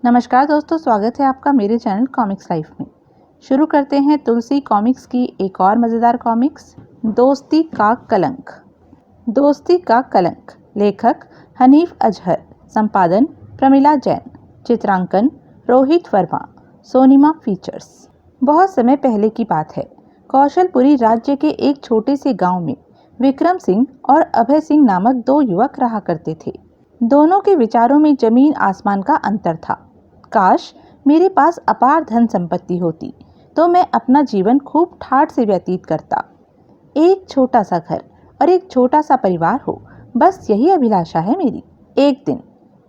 नमस्कार दोस्तों, स्वागत है आपका मेरे चैनल कॉमिक्स लाइफ में। शुरू करते हैं तुलसी कॉमिक्स की एक और मज़ेदार कॉमिक्स, दोस्ती का कलंक। दोस्ती का कलंक, लेखक हनीफ अजहर, संपादन प्रमिला जैन, चित्रांकन रोहित वर्मा, सोनिमा फीचर्स। बहुत समय पहले की बात है। कौशलपुरी राज्य के एक छोटे से गांव में विक्रम सिंह और अभय सिंह नामक दो युवक रहा करते थे। दोनों के विचारों में जमीन आसमान का अंतर था। काश मेरे पास अपार धन संपत्ति होती तो मैं अपना जीवन खूब ठाठ से व्यतीत करता। एक छोटा सा घर और एक छोटा सा परिवार हो, बस यही अभिलाषा है मेरी। एक दिन,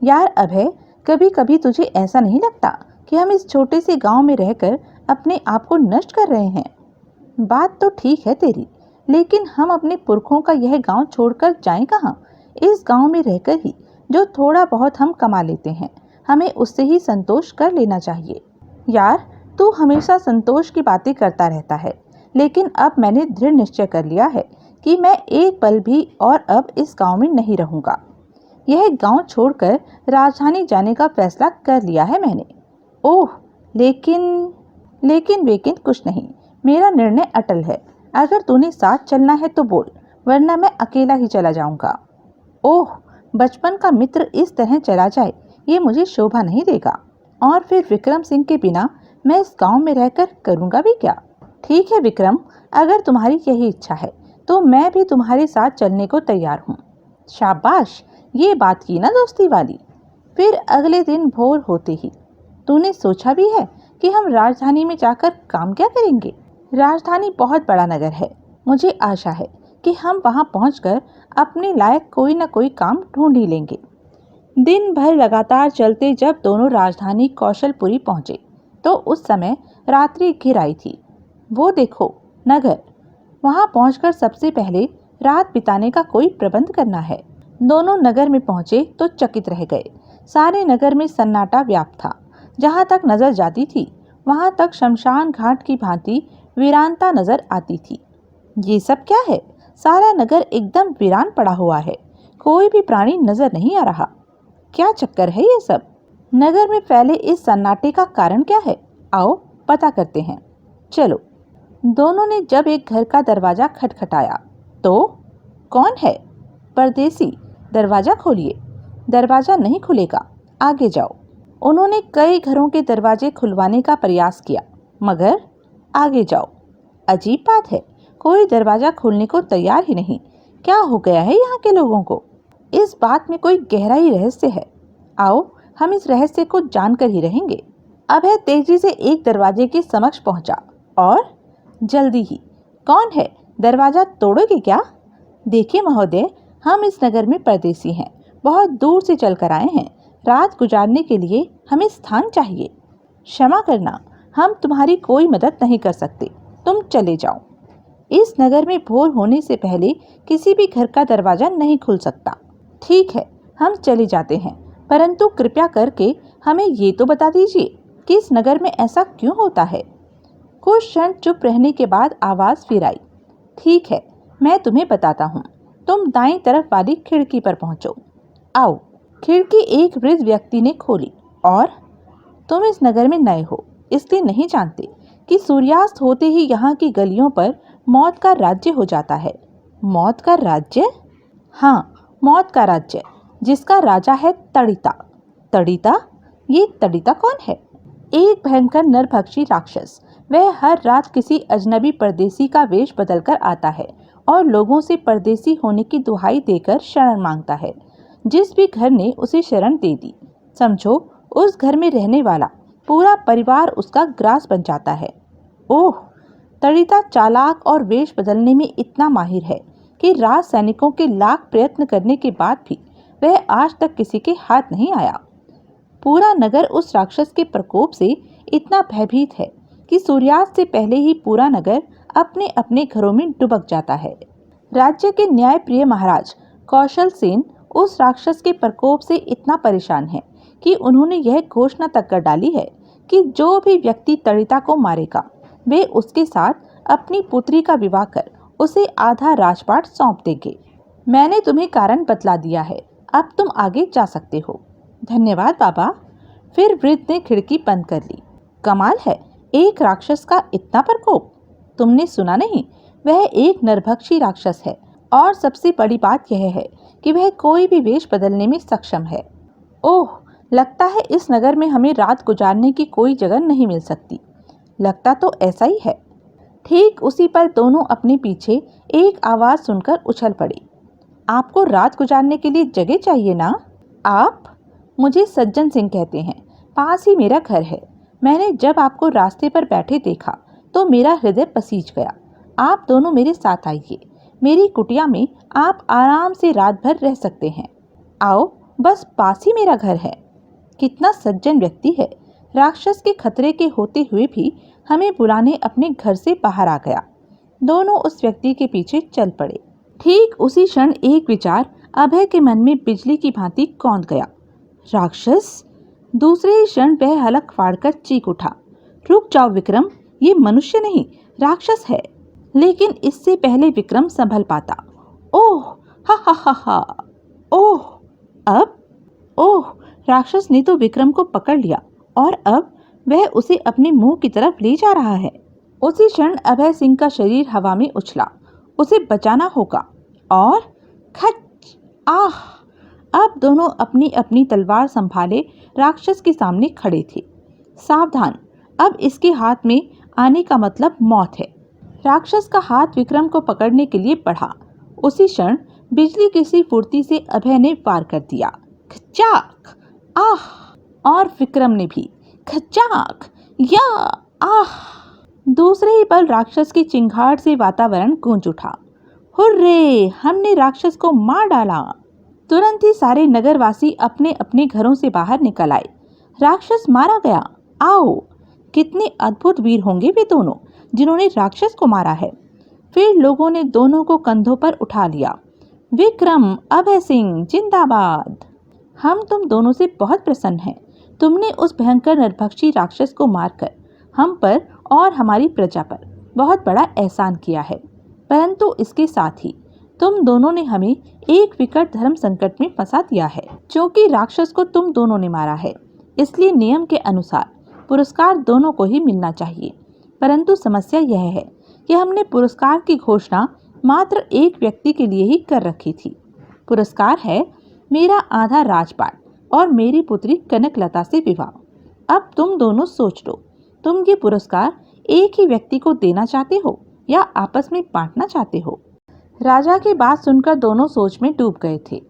यार अभय, कभी कभी तुझे ऐसा नहीं लगता कि हम इस छोटे से गांव में रहकर अपने आप को नष्ट कर रहे हैं? बात तो ठीक है तेरी, लेकिन हम अपने पुरखों का यह गांव छोड़कर जाएं कहाँ? इस गांव में रहकर ही जो थोड़ा बहुत हम कमा लेते हैं, हमें उससे ही संतोष कर लेना चाहिए। यार, तू हमेशा संतोष की बातें करता रहता है, लेकिन अब मैंने दृढ़ निश्चय कर लिया है कि मैं एक पल भी और अब इस गांव में नहीं रहूंगा। यह गांव छोड़कर राजधानी जाने का फैसला कर लिया है मैंने। ओह, लेकिन कुछ नहीं, मेरा निर्णय अटल है। अगर तूने साथ चलना है तो बोल, वरना मैं अकेला ही चला जाऊंगा। ओह, बचपन का मित्र इस तरह चला जाए, ये मुझे शोभा नहीं देगा। और फिर विक्रम सिंह के बिना मैं इस गांव में रहकर करूंगा भी क्या? ठीक है विक्रम, अगर तुम्हारी यही इच्छा है तो मैं भी तुम्हारे साथ चलने को तैयार हूँ। शाबाश, ये बात की ना दोस्ती वाली। फिर अगले दिन भोर होते ही, तूने सोचा भी है कि हम राजधानी में जाकर काम क्या करेंगे? राजधानी बहुत बड़ा नगर है। मुझे आशा है कि हम वहां पहुंचकर अपने लायक कोई न कोई काम ढूंढ ही लेंगे। दिन भर लगातार चलते जब दोनों राजधानी कौशलपुरी पहुंचे तो उस समय रात्रि घिर आई थी। वो देखो, नगर। वहां पहुंचकर सबसे पहले रात बिताने का कोई प्रबंध करना है। दोनों नगर में पहुंचे तो चकित रह गए। सारे नगर में सन्नाटा व्याप्त था। जहां तक नजर जाती थी वहां तक शमशान घाट की भांति वीरानता नजर आती थी। ये सब क्या है? सारा नगर एकदम वीरान पड़ा हुआ है। कोई भी प्राणी नजर नहीं आ रहा। क्या चक्कर है ये सब? नगर में फैले इस सन्नाटे का कारण क्या है? आओ पता करते हैं। चलो। दोनों ने जब एक घर का दरवाजा खटखटाया तो कौन है? परदेसी। दरवाजा खोलिए। दरवाजा नहीं खुलेगा, आगे जाओ। उन्होंने कई घरों के दरवाजे खुलवाने का प्रयास किया, मगर आगे जाओ। अजीब बात है, कोई दरवाजा खोलने को तैयार ही नहीं। क्या हो गया है यहाँ के लोगों को? इस बात में कोई गहरा ही रहस्य है। आओ, हम इस रहस्य को जानकर ही रहेंगे। अभय तेजी से एक दरवाजे के समक्ष पहुंचा और जल्दी ही, कौन है? दरवाजा तोड़ोगे क्या? देखिए महोदय, हम इस नगर में परदेसी हैं, बहुत दूर से चलकर आए हैं। रात गुजारने के लिए हमें स्थान चाहिए। क्षमा करना, हम तुम्हारी कोई मदद नहीं कर सकते, तुम चले जाओ। इस नगर में भोर होने से पहले किसी भी घर का दरवाजा नहीं खुल सकता। ठीक है, हम चले जाते हैं, परंतु कृपया करके हमें ये तो बता दीजिए कि इस नगर में ऐसा क्यों होता है? कुछ क्षण चुप रहने के बाद आवाज फिर आई। ठीक है, मैं तुम्हें बताता हूँ। तुम दाईं तरफ वाली खिड़की पर पहुंचो। आओ। खिड़की एक वृद्ध व्यक्ति ने खोली। और तुम इस नगर में नए हो, इसलिए नहीं जानते कि सूर्यास्त होते ही यहाँ की गलियों पर मौत का राज्य हो जाता है। मौत का राज्य? हाँ, मौत का राज्य, जिसका राजा है तड़िता। तड़िता? ये तड़िता कौन है? एक भयंकर नरभक्षी राक्षस। वह हर रात किसी अजनबी परदेसी का वेश बदलकर आता है और लोगों से परदेसी होने की दुहाई देकर शरण मांगता है। जिस भी घर ने उसे शरण दे दी, समझो उस घर में रहने वाला पूरा परिवार उसका ग्रास बन जाता है। ओह, तड़िता चालाक और वेश बदलने में इतना माहिर है कि राज सैनिकों के लाख प्रयत्न करने के बाद भी वह आज तक किसी के हाथ नहीं आया। पूरा नगर उस राक्षस के प्रकोप से इतना भयभीत है कि सूर्यास्त से पहले ही पूरा नगर अपने अपने घरों में डुबक जाता है। राज्य के न्यायप्रिय महाराज कौशल सेन उस राक्षस के प्रकोप से इतना परेशान है कि उन्होंने यह घोषणा तक कर डाली है कि जो भी व्यक्ति तड़िता को मारेगा, वे उसके साथ अपनी पुत्री का विवाह कर उसे आधा राजपाट सौंप देंगे। मैंने तुम्हें कारण बतला दिया है, अब तुम आगे जा सकते हो। धन्यवाद बाबा। फिर वृद्ध ने खिड़की बंद कर ली। कमाल है, एक राक्षस का इतना प्रकोप। तुमने सुना नहीं, वह एक नरभक्षी राक्षस है और सबसे बड़ी बात यह है कि वह कोई भी वेश बदलने में सक्षम है। ओह, लगता है इस नगर में हमें रात गुजारने की कोई जगह नहीं मिल सकती। लगता तो ऐसा ही है। ठीक उसी पर दोनों अपने पीछे एक आवाज सुनकर उछल पड़े। आपको रात गुजारने के लिए जगह चाहिए ना? आप? मुझे सज्जन सिंह कहते हैं, पास ही मेरा घर है। मैंने जब आपको रास्ते पर बैठे देखा तो मेरा हृदय पसीज गया। आप दोनों मेरे साथ आइए, मेरी कुटिया में आप आराम से रात भर रह सकते हैं। आओ, बस पास ही मेरा घर है। कितना सज्जन व्यक्ति है, राक्षस के खतरे के होते हुए भी हमें बुलाने अपने घर से बाहर आ गया। दोनों उस व्यक्ति के पीछे चल पड़े। ठीक उसी क्षण एक विचार अभय के मन में बिजली की भांति कौंध गया। राक्षस? दूसरे ही क्षण वह हलक फाड़कर चीख उठा। रुक जाओ विक्रम, ये मनुष्य नहीं, राक्षस है। लेकिन इससे पहले विक्रम संभल पाता। ओह, हा हा हा हा, ओह, अब? ओह, राक्षस ने तो विक्रम को पकड़ लिया और अब वह उसे अपने मुंह की तरफ ले जा रहा है। उसी क्षण अभय सिंह का शरीर हवा में उछला। उसे बचाना होगा। और खच! आह! अब दोनों अपनी अपनी तलवार संभाले राक्षस के सामने खड़े थे। सावधान, अब इसके हाथ में आने का मतलब मौत है। राक्षस का हाथ विक्रम को पकड़ने के लिए बढ़ा। उसी क्षण बिजली की सी फुर्ती से अभय ने वार कर दिया। खचाक! आह! और विक्रम ने भी। खचाक! या! आह! दूसरे ही पल राक्षस की चिंगाड़ से वातावरण गूंज उठा। हुर्रे! हमने राक्षस को मार डाला। तुरंत ही सारे नगरवासी अपने अपने घरों से बाहर निकल आए। राक्षस मारा गया। आओ, कितने अद्भुत वीर होंगे वे दोनों जिन्होंने राक्षस को मारा है। फिर लोगों ने दोनों को कंधों पर उठा लिया। विक्रम, अभय सिंह जिंदाबाद। हम तुम दोनों से बहुत प्रसन्न हैं। तुमने उस भयंकर नरभक्षी राक्षस को मारकर हम पर और हमारी प्रजा पर बहुत बड़ा एहसान किया है। परंतु इसके साथ ही तुम दोनों ने हमें एक विकट धर्म संकट में फंसा दिया है। क्योंकि राक्षस को तुम दोनों ने मारा है, इसलिए नियम के अनुसार पुरस्कार दोनों को ही मिलना चाहिए। परंतु समस्या यह है कि हमने पुरस्कार की घोषणा मात्र एक व्यक्ति के लिए ही कर रखी थी। पुरस्कार है मेरा आधा राजपाट और मेरी पुत्री कनकलता से विवाह। अब तुम दोनों सोच लो, तुम ये पुरस्कार एक ही व्यक्ति को देना चाहते हो या आपस में बांटना चाहते हो? राजा की बात सुनकर दोनों सोच में डूब गए थे।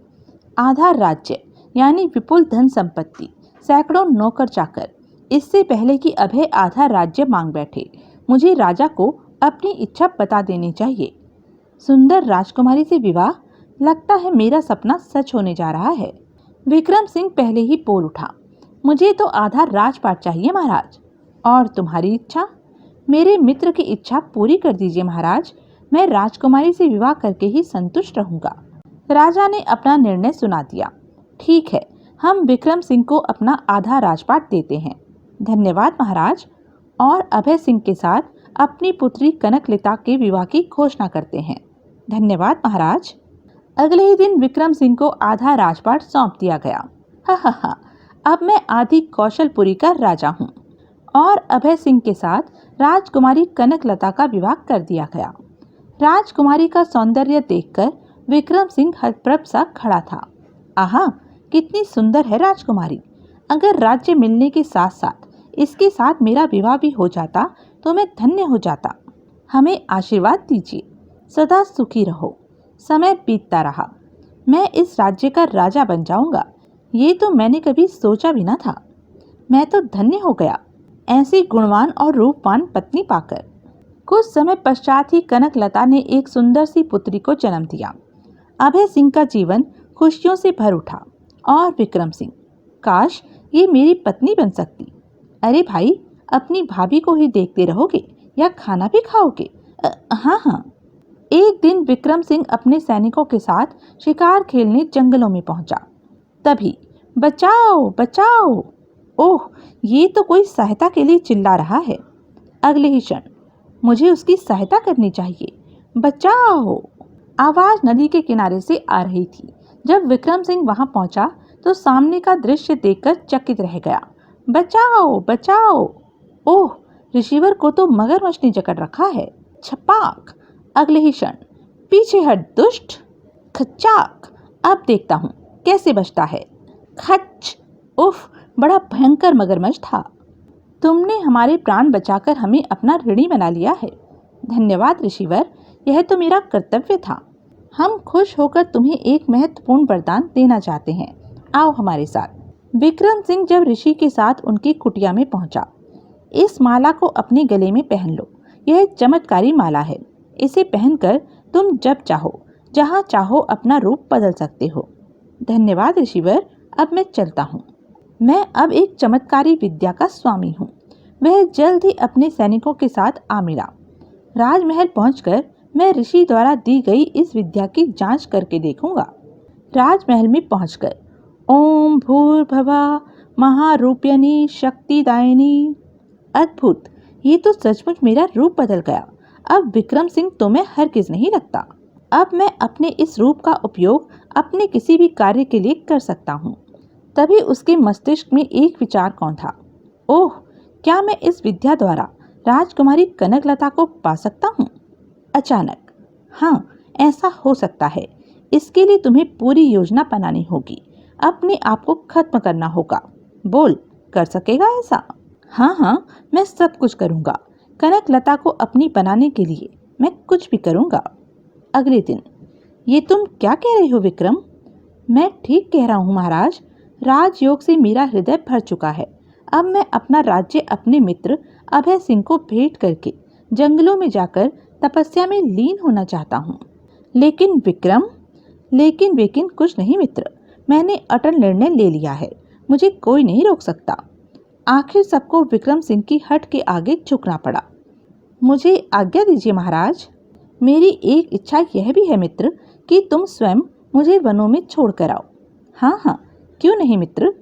आधा राज्य यानी विपुल धन संपत्ति, सैकड़ों नौकर चाकर, इससे पहले कि अभय आधा राज्य मांग बैठे, मुझे राजा को अपनी इच्छा बता देनी चाहिए। सुंदर राजकुमारी से विवाह? लगता है मेरा सपना सच होने जा रहा है। विक्रम सिंह पहले ही बोल उठा। मुझे तो आधा राजपाट चाहिए महाराज। और तुम्हारी इच्छा? मेरे मित्र की इच्छा पूरी कर दीजिए महाराज। मैं राजकुमारी से विवाह करके ही संतुष्ट रहूंगा। राजा ने अपना निर्णय सुना दिया। ठीक है, हम विक्रम सिंह को अपना आधा राजपाट देते हैं। धन्यवाद महाराज। और अभय सिंह के साथ अपनी पुत्री कनकलता के विवाह की घोषणा करते हैं। धन्यवाद महाराज। अगले ही दिन विक्रम सिंह को आधा राजपाट सौंप दिया गया। हा हा हा, अब मैं आदि कौशलपुरी का राजा हूँ। और अभय सिंह के साथ राजकुमारी कनकलता का विवाह कर दिया गया। राजकुमारी का सौंदर्य देखकर विक्रम सिंह हतप्रभ सा खड़ा था। आहा, कितनी सुंदर है राजकुमारी। अगर राज्य मिलने के साथ साथ इसके साथ मेरा विवाह भी हो जाता तो मैं धन्य हो जाता। हमें आशीर्वाद दीजिए। सदा सुखी रहो। समय बीतता रहा, मैं इस राज्य का राजा बन जाऊंगा, ये तो मैंने कभी सोचा भी न था। मैं तो धन्य हो गया ऐसी गुणवान और रूपवान पत्नी पाकर। कुछ समय पश्चात ही कनकलता ने एक सुंदर सी पुत्री को जन्म दिया। अभय सिंह का जीवन खुशियों से भर उठा। और विक्रम सिंह, काश ये मेरी पत्नी बन सकती। अरे भाई, अपनी भाभी को ही देखते रहोगे या खाना भी खाओगे? हाँ हाँ। एक दिन विक्रम सिंह अपने सैनिकों के साथ शिकार खेलने जंगलों में पहुंचा। तभी बचाओ बचाओ! ओह, ये तो कोई सहायता के लिए चिल्ला रहा है। अगले ही क्षण मुझे उसकी सहायता करनी चाहिए। बचाओ! आवाज नदी के किनारे से आ रही थी। जब विक्रम सिंह वहां पहुंचा तो सामने का दृश्य देखकर चकित रह गया। बचाओ बचाओ। ओह, रिसीवर को तो मगरमच्छ ने जकड़ रखा है। छपाक। अगले ही क्षण, पीछे हट दुष्ट। खच्चाक। अब देखता हूँ कैसे बचता है। खच। उफ, बड़ा भयंकर मगरमच्छ था। तुमने हमारे प्राण बचाकर हमें अपना ऋणी बना लिया है। धन्यवाद रिसीवर, यह तो मेरा कर्तव्य था। हम खुश होकर तुम्हें एक महत्वपूर्ण वरदान देना चाहते हैं। आओ हमारे साथ। विक्रम सिंह जब ऋषि के साथ उनकी कुटिया में पहुंचा। इस माला को अपने गले में पहन लो। यह एक चमत्कारी माला है। इसे पहनकर तुम जब चाहो जहां चाहो अपना रूप बदल सकते हो। धन्यवाद रिसीवर, अब मैं चलता हूँ। मैं अब एक चमत्कारी विद्या का स्वामी हूँ। वह जल्द ही अपने सैनिकों के साथ आ मिला। राजमहल पहुंचकर मैं ऋषि द्वारा दी गई इस विद्या की जांच करके देखूंगा। राजमहल में पहुंचकर ओम भूर्भुवः महारूपिणी शक्तिदायिनी। अद्भुत, ये तो सचमुच मेरा रूप बदल गया। अब विक्रम सिंह तो मैं हरगिज नहीं लगता। अब मैं अपने इस रूप का उपयोग अपने किसी भी कार्य के लिए कर सकता हूँ। तभी उसके मस्तिष्क में एक विचार कौन था। ओह, क्या मैं इस विद्या द्वारा राजकुमारी कनकलता को पा सकता हूँ? अचानक, हाँ, ऐसा हो सकता है। इसके लिए तुम्हें पूरी योजना बनानी होगी। अपने आप को खत्म करना होगा। बोल, कर सकेगा ऐसा? हाँ हाँ, मैं सब कुछ करूँगा। कनकलता को अपनी बनाने के लिए मैं कुछ भी करूँगा। अगले दिन, ये तुम क्या कह रहे हो विक्रम? मैं ठीक कह रहा हूँ महाराज। राजयोग से मेरा हृदय भर चुका है। अब मैं अपना राज्य अपने मित्र अभय सिंह को भेंट करके जंगलों में जाकर तपस्या में लीन होना चाहता हूँ। लेकिन विक्रम, लेकिन कुछ नहीं मित्र, मैंने अटल निर्णय ले लिया है। मुझे कोई नहीं रोक सकता। आखिर सबको विक्रम सिंह की हट के आगे झुकना पड़ा। मुझे आज्ञा दीजिए महाराज। मेरी एक इच्छा यह भी है मित्र कि तुम स्वयं मुझे वनों में छोड़ कर आओ। हाँ हाँ, क्यों नहीं मित्र।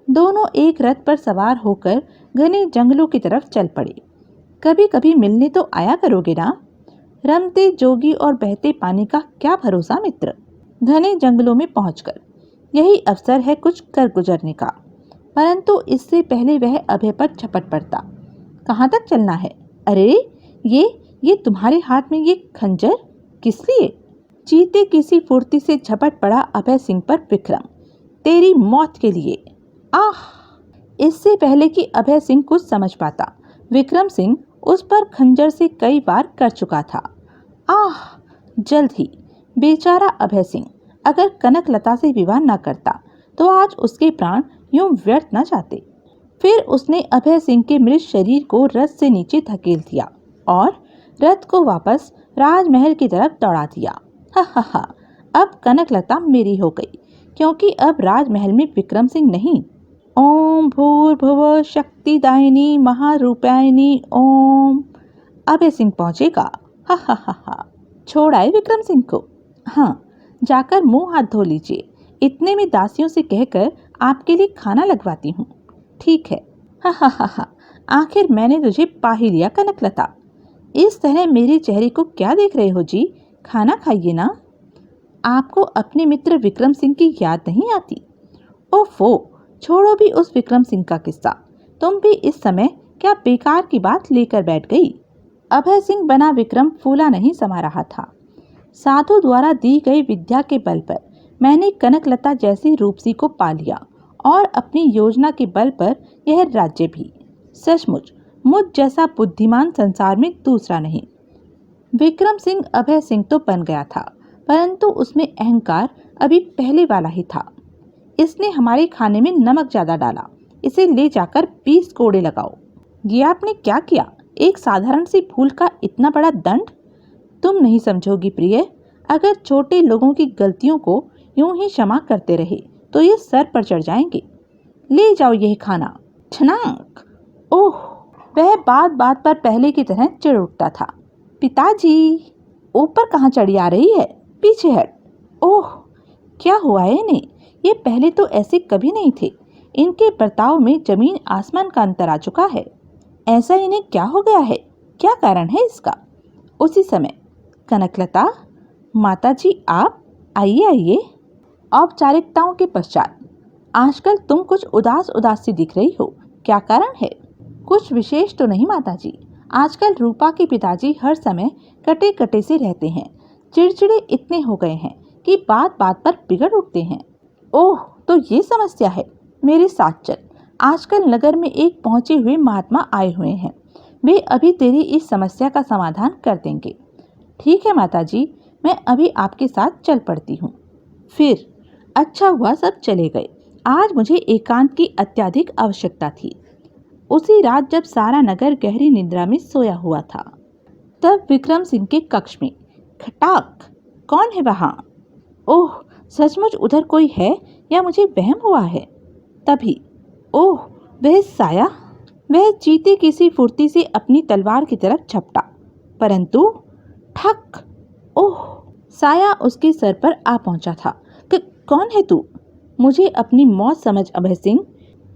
दोनों एक रथ पर सवार होकर घने जंगलों की तरफ चल पड़े। कभी कभी मिलने तो आया करोगे ना। रमते जोगी और बहते पानी का क्या भरोसा मित्र। घने जंगलों में पहुंचकर यही अवसर है कुछ कर गुजरने का। परंतु इससे पहले वह अभय पर झपट पड़ता। कहाँ तक चलना है? अरे ये तुम्हारे हाथ में ये खंजर किस लिए? चीते की सी फुर्ती से झपट पड़ा अभय सिंह पर विक्रम। तेरी मौत के लिए। आह! इससे पहले कि अभय सिंह कुछ समझ पाता, विक्रम सिंह उस पर खंजर से कई बार कर चुका था। आह! जल्द ही बेचारा अभय सिंह अगर कनकलता से विवाह न करता तो आज उसके प्राण यूं व्यर्थ न जाते। फिर उसने अभय सिंह के मृत शरीर को रथ से नीचे धकेल दिया और रथ को वापस राजमहल की तरफ दौड़ा दिया। हा हा हा, अब कनकलता मेरी हो गई, क्योंकि अब राजमहल में विक्रम सिंह नहीं। ओम भूर्भुवः शक्तिदायिनी महारूपायिनी ओम। अभय सिंह पहुंचेगा। हा हा हा हा। छोड़ आए विक्रम सिंह को? हाँ, जाकर मुंह हाथ धो लीजिए। इतने में दासियों से कहकर आपके लिए खाना लगवाती हूँ। ठीक है। हा हा हा हा। आखिर मैंने तुझे पा ही लिया कनकलता। इस तरह मेरे चेहरे को क्या देख रहे हो जी? खाना खाइए ना। आपको अपने मित्र विक्रम सिंह की याद नहीं आती? ओफो, छोड़ो भी उस विक्रम सिंह का किस्सा। तुम भी इस समय क्या बेकार की बात लेकर बैठ गई। अभय सिंह बना विक्रम फूला नहीं समा रहा था। साधु द्वारा दी गई विद्या के बल पर मैंने कनकलता जैसी रूपसी को पा लिया और अपनी योजना के बल पर यह राज्य भी। सचमुच मुझ जैसा बुद्धिमान संसार में दूसरा नहीं। विक्रम सिंह अभय सिंह तो बन गया था, परंतु उसमें अहंकार अभी पहले वाला ही था। इसने हमारे खाने में नमक ज्यादा डाला। इसे ले जाकर 20 कोड़े लगाओ। ये आपने क्या किया? एक साधारण सी भूल का इतना बड़ा दंड? तुम नहीं समझोगी प्रिय। अगर छोटे लोगों की गलतियों को यूं ही क्षमा करते रहे तो ये सर पर चढ़ जाएंगे। ले जाओ यह खाना। छनाक। ओह, वह बात बात पर पहले की तरह चिढ़ उठता था। पिताजी, ऊपर कहाँ चढ़ी आ रही है? पीछे हट। ओह, क्या हुआ है इन्हें? ये पहले तो ऐसे कभी नहीं थे। इनके बर्ताव में जमीन आसमान का अंतर आ चुका है। ऐसा इन्हें क्या हो गया है? क्या कारण है इसका? उसी समय कनकलता, माताजी आप आइए आइए। औपचारिकताओं के पश्चात, आजकल तुम कुछ उदास उदास सी दिख रही हो। क्या कारण है? कुछ विशेष तो नहीं माताजी। आजकल रूपा के पिताजी हर समय कटे कटे से रहते हैं। चिड़चिड़े इतने हो गए हैं कि बात बात पर बिगड़ उठते हैं। ओह, तो ये समस्या है। मेरे साथ चल। आजकल नगर में एक पहुंचे हुए महात्मा आए हुए हैं। वे अभी तेरी इस समस्या का समाधान कर देंगे। ठीक है माताजी, मैं अभी आपके साथ चल पड़ती हूँ। फिर अच्छा हुआ सब चले गए। आज मुझे एकांत की अत्यधिक आवश्यकता थी। उसी रात जब सारा नगर गहरी निद्रा में सोया हुआ था, तब विक्रम सिंह के कक्ष में खटाक। कौन है वहाँ? ओह, सचमुच उधर कोई है या मुझे वहम हुआ है? तभी ओह, वह साया। वह चीते की सी फुर्ती से अपनी तलवार की तरफ झपटा, परंतु ठक। ओह, साया उसके सर पर आ पहुंचा था। कौन है तू? मुझे अपनी मौत समझ अभय सिंह।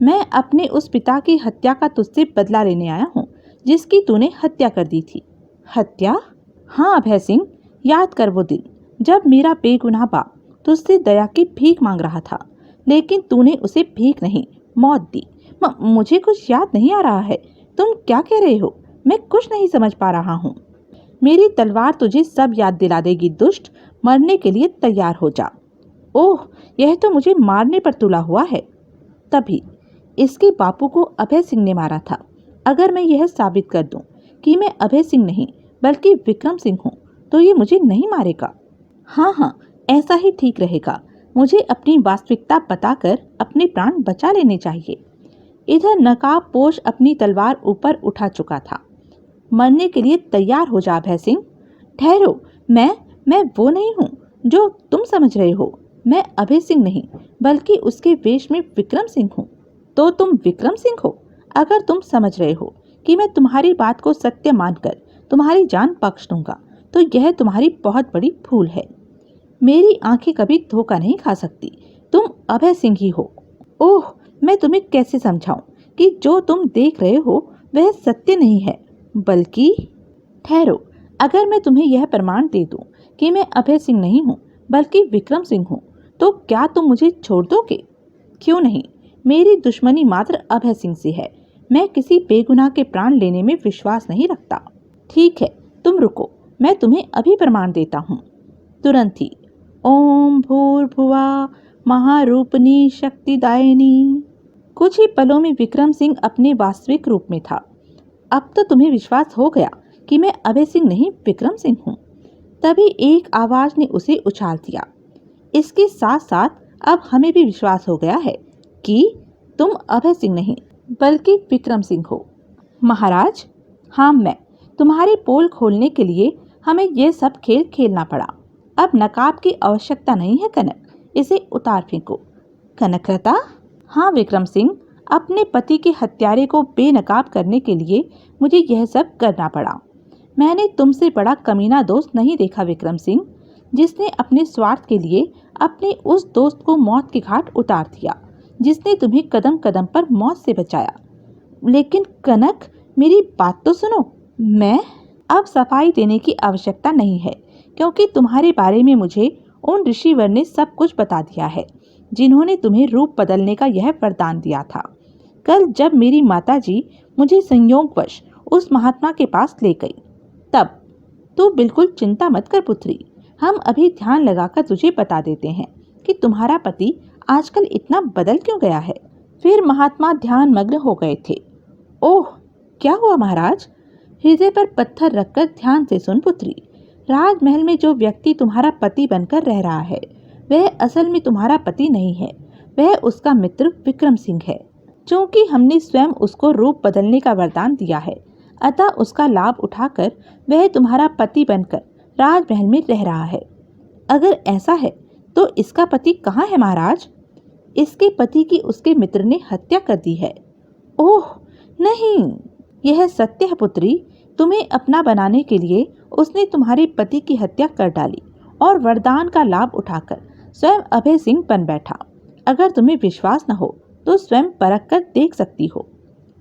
मैं अपने उस पिता की हत्या का तुझसे बदला लेने आया हूँ जिसकी तूने हत्या कर दी थी। हत्या? हाँ अभय सिंह, याद कर वो दिन जब मेरा बेगुनाह बाप तुझसे दया की भीख मांग रहा था, लेकिन तूने उसे भीख नहीं, मौत दी। मुझे कुछ याद नहीं आ रहा है। तुम क्या कह रहे हो? मैं कुछ नहीं समझ पा रहा हूँ। मेरी तलवार तुझे सब याद दिला देगी दुष्ट। मरने के लिए तैयार हो जा। ओह, यह तो मुझे मारने पर तुला हुआ है। तभी इसके बापू को अभय सिंह ने मारा था। अगर मैं यह साबित कर दूं कि मैं अभय सिंह नहीं बल्कि विक्रम सिंह हूँ, तो ये मुझे नहीं मारेगा। हाँ, ऐसा ही ठीक रहेगा। मुझे अपनी वास्तविकता बताकर अपने प्राण बचा लेने चाहिए। इधर नकाबपोश अपनी तलवार ऊपर उठा चुका था। मरने के लिए तैयार हो जा अभय सिंह। ठहरो, मैं वो नहीं हूँ जो तुम समझ रहे हो। मैं अभय सिंह नहीं बल्कि उसके वेश में विक्रम सिंह हूँ। तो तुम विक्रम सिंह हो? अगर तुम समझ रहे हो कि मैं तुम्हारी बात को सत्य मानकर तुम्हारी जान बख्श दूंगा, तो यह तुम्हारी बहुत बड़ी भूल है। मेरी आंखें कभी धोखा नहीं खा सकती। तुम अभय सिंह ही हो। ओह, मैं तुम्हें कैसे समझाऊं कि जो तुम देख रहे हो वह सत्य नहीं है, बल्कि ठहरो, अगर मैं तुम्हें यह प्रमाण दे दूं कि मैं अभय सिंह नहीं हूँ बल्कि विक्रम सिंह हूँ, तो क्या तुम मुझे छोड़ दोगे? क्यों नहीं? मेरी दुश्मनी मात्र अभय सिंह से है। मैं किसी बेगुनाह के प्राण लेने में विश्वास नहीं रखता। ठीक है, तुम रुको, मैं तुम्हें अभी प्रमाण देता हूँ। तुरंत ही ओम भूर्भुवः महारूपिणी शक्तिदायिनी। कुछ ही पलों में विक्रम सिंह अपने वास्तविक रूप में था। अब तो तुम्हें विश्वास हो गया कि मैं अभय सिंह नहीं विक्रम सिंह हूँ। तभी एक आवाज ने उसे उछाल दिया। इसके साथ साथ अब हमें भी विश्वास हो गया है कि तुम अभय सिंह नहीं बल्कि विक्रम सिंह हो। महाराज, हाँ, मैं तुम्हारी पोल खोलने के लिए हमें यह सब खेल खेलना पड़ा। अब नकाब की आवश्यकता नहीं है कनक, इसे उतार फेंको। कनकलता? हाँ विक्रम सिंह, अपने पति के हत्यारे को बेनकाब करने के लिए मुझे यह सब करना पड़ा। मैंने तुमसे बड़ा कमीना दोस्त नहीं देखा विक्रम सिंह, जिसने अपने स्वार्थ के लिए अपने उस दोस्त को मौत के घाट उतार दिया जिसने तुम्हें कदम कदम पर मौत से बचाया। लेकिन कनक, मेरी बात तो सुनो। मैं अब सफाई देने की आवश्यकता नहीं है, क्योंकि तुम्हारे बारे में मुझे उन ऋषिवर ने सब कुछ बता दिया है जिन्होंने तुम्हें रूप बदलने का यह वरदान दिया था। कल जब मेरी माताजी मुझे संयोगवश उस महात्मा के पास ले गई, तब तू बिल्कुल चिंता मत कर पुत्री। हम अभी ध्यान लगाकर तुझे बता देते हैं कि तुम्हारा पति आजकल इतना बदल क्यों गया है। फिर महात्मा ध्यान मग्न हो गए थे। ओह, क्या हुआ महाराज? हृदय पर पत्थर रखकर ध्यान से सुन पुत्री। राजमहल में जो व्यक्ति तुम्हारा पति बनकर रह रहा है, वह असल में तुम्हारा पति नहीं है, वह उसका मित्र विक्रम सिंह है। क्योंकि हमने स्वयं उसको रूप बदलने का वरदान दिया है, अतः उसका लाभ उठाकर वह तुम्हारा पति बनकर राजमहल में रह रहा है। अगर ऐसा है तो इसका पति कहाँ है महाराज? इसके पति की उसके मित्र ने हत्या कर दी है। ओह नहीं, यह सत्य है पुत्री। तुम्हें अपना बनाने के लिए उसने तुम्हारे पति की हत्या कर डाली और वरदान का लाभ उठाकर स्वयं अभय सिंह बन बैठा। अगर तुम्हें विश्वास न हो तो स्वयं परख कर देख सकती हो।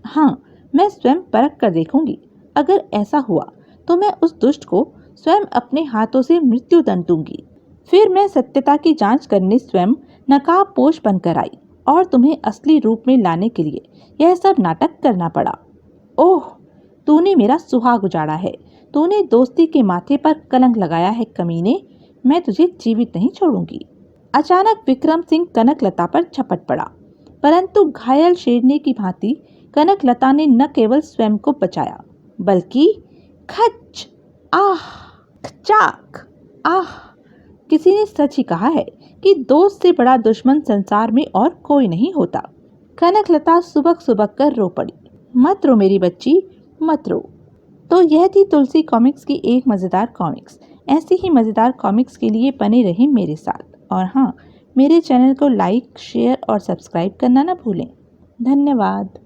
हाँ, मैं स्वयं परख कर देखूंगी। अगर ऐसा हुआ तो मैं उस दुष्ट को स्वयं अपने हाथों से मृत्यु दंड दूंगी। फिर मैं सत्यता की जांच करने स्वयं नकाबपोश बनकर आई और तुम्हें असली रूप में लाने के लिए यह सब नाटक करना पड़ा। ओह, तूने मेरा सुहाग उजाड़ा है, तूने दोस्ती के माथे पर कलंक लगाया है कमीने, मैं तुझे जीवित नहीं छोड़ूंगी। अचानक विक्रम सिंह कनकलता पर झपट पड़ा, परंतु घायल शेरनी की भांति कनकलता ने न केवल स्वयं को बचाया बल्कि खच, आह, खचाक, आह। किसी ने सच ही कहा है कि दोस्त से बड़ा दुश्मन संसार में और कोई नहीं होता। कनकलता सुबक सुबक कर रो पड़ी। मत रो मेरी बच्ची, मत रो। तो यह थी तुलसी कॉमिक्स की एक मज़ेदार कॉमिक्स। ऐसी ही मज़ेदार कॉमिक्स के लिए बने रहें मेरे साथ। और हाँ, मेरे चैनल को लाइक, शेयर और सब्सक्राइब करना ना भूलें। धन्यवाद।